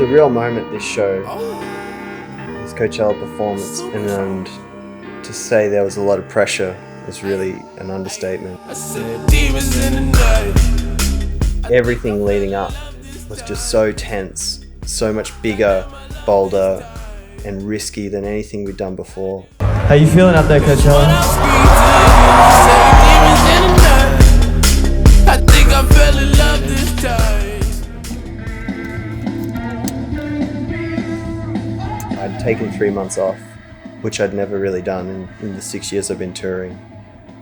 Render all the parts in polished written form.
real moment, this show, this Coachella performance, and to say there was a lot of pressure is really an understatement. Everything leading up was just so tense, so much bigger, bolder, and risky than anything we'd done before. How you feeling up there, Coachella? I think I fell in love this time. I'd taken 3 months off, which I'd never really done in the 6 years I've been touring.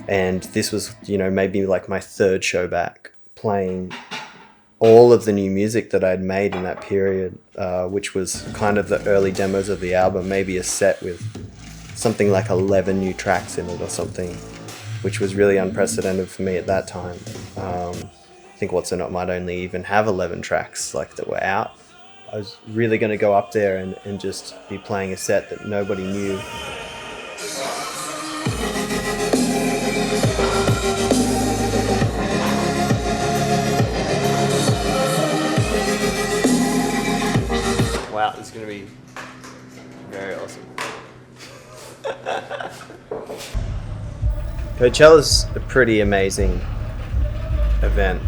And this was, maybe like my third show back, playing all of the new music that I'd made in that period, which was kind of the early demos of the album, maybe a set with something like 11 new tracks in it or something, which was really unprecedented for me at that time. I think What's So Not might only even have 11 tracks that were out. I was really going to go up there and just be playing a set that nobody knew. Wow, this is going to be very awesome. Coachella's a pretty amazing event.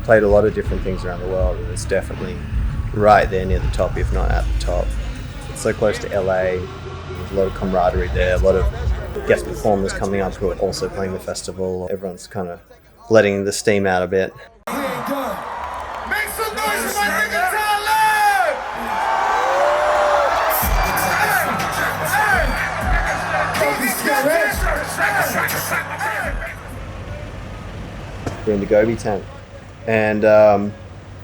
Played a lot of different things around the world, and it's definitely right there near the top, if not at the top. It's so close to LA. There's a lot of camaraderie there, a lot of guest performers coming up who are also playing the festival. Everyone's kind of letting the steam out a bit. Make some noise for my nigga Tyler! We're in the Gobi tent, and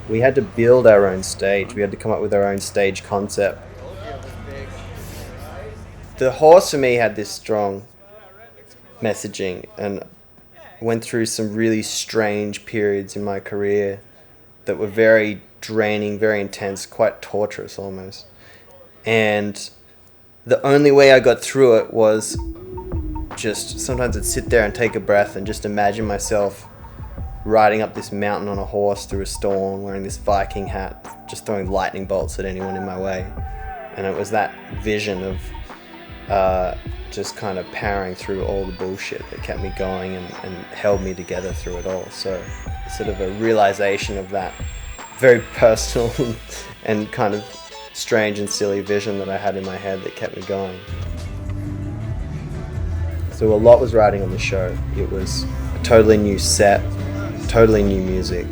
we had to build our own stage. We had to come up with our own stage concept. The horse for me had this strong messaging, and went through some really strange periods in my career that were very draining, very intense, quite torturous almost. And the only way I got through it was just sometimes I'd sit there and take a breath and just imagine myself riding up this mountain on a horse through a storm, wearing this Viking hat, just throwing lightning bolts at anyone in my way. And it was that vision of just kind of powering through all the bullshit that kept me going and held me together through it all. So sort of a realization of that very personal and kind of strange and silly vision that I had in my head that kept me going. So a lot was riding on the show. It was a totally new set, totally new music,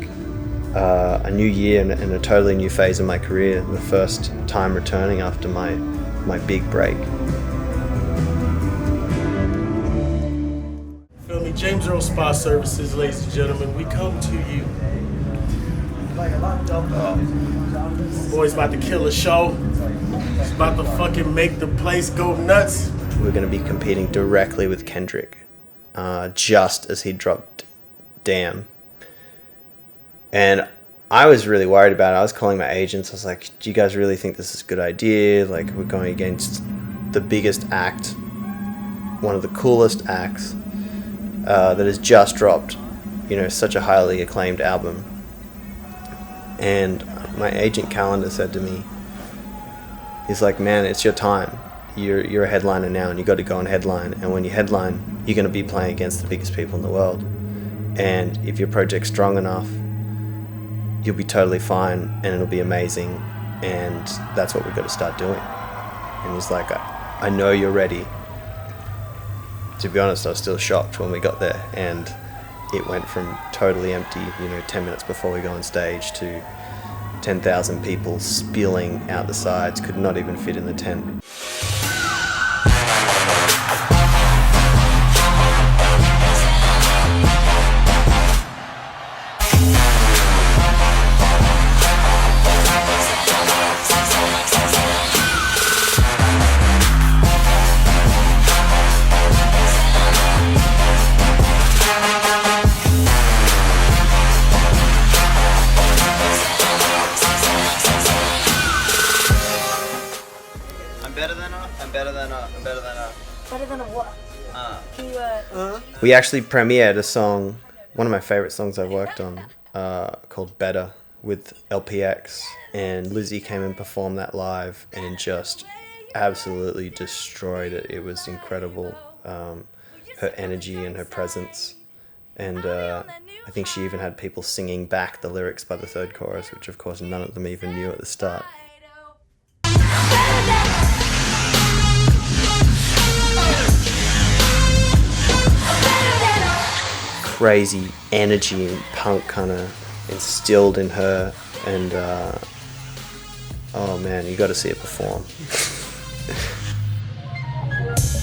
a new year and a totally new phase of my career, the first time returning after my big break. Feel me? James Earl Spa Services, ladies and gentlemen, we come to you. Boy's about to kill a show. He's about to fucking make the place go nuts. We're going to be competing directly with Kendrick, just as he dropped Damn. And I was really worried about it. I was calling my agents. I was like, do you guys really think this is a good idea? We're going against the biggest act, one of the coolest acts that has just dropped, such a highly acclaimed album. And my agent Calendar said to me, he's like, man, it's your time. You're a headliner now, and you got to go and headline. And when you headline, you're going to be playing against the biggest people in the world. And if your project's strong enough, you'll be totally fine, and it'll be amazing. And that's what we've got to start doing. And he's like, I know you're ready. To be honest, I was still shocked when we got there, and it went from totally empty, 10 minutes before we go on stage, to 10,000 people spilling out the sides, could not even fit in the tent. Better than a what? Can you, We actually premiered a song, one of my favorite songs I've worked on, called Better, with LPX, and Lizzie came and performed that live and just absolutely destroyed it. It was incredible, her energy and her presence. And I think she even had people singing back the lyrics by the third chorus, which of course none of them even knew at the start. Crazy energy and punk kind of instilled in her, and oh man, you got to see it perform.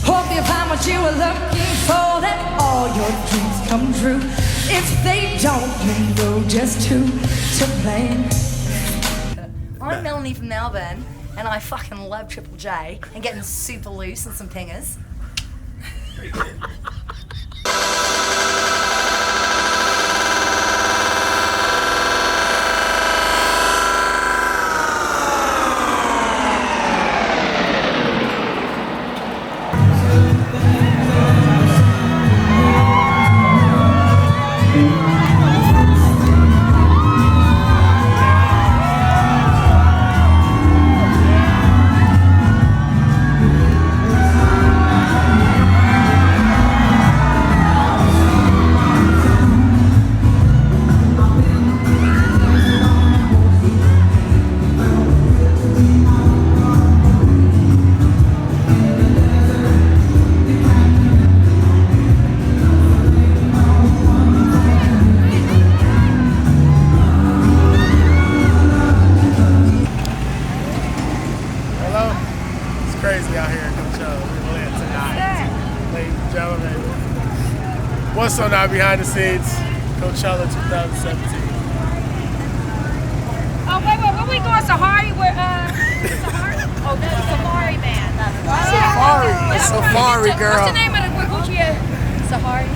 Hope you find what you were looking for, that all your dreams come true. If they don't, you know just who to blame. I'm Melanie from Melbourne, and I fucking love Triple J and getting super loose and some pingers. Very good. Crazy out here in Coachella. We're lit tonight. Ladies and gentlemen, what's on our behind the scenes Coachella 2017? Oh, wait, where we going? Safari? Where, Safari? Oh, no, Safari Man. Safari, Safari girl. What's the name of the Gucci? Safari?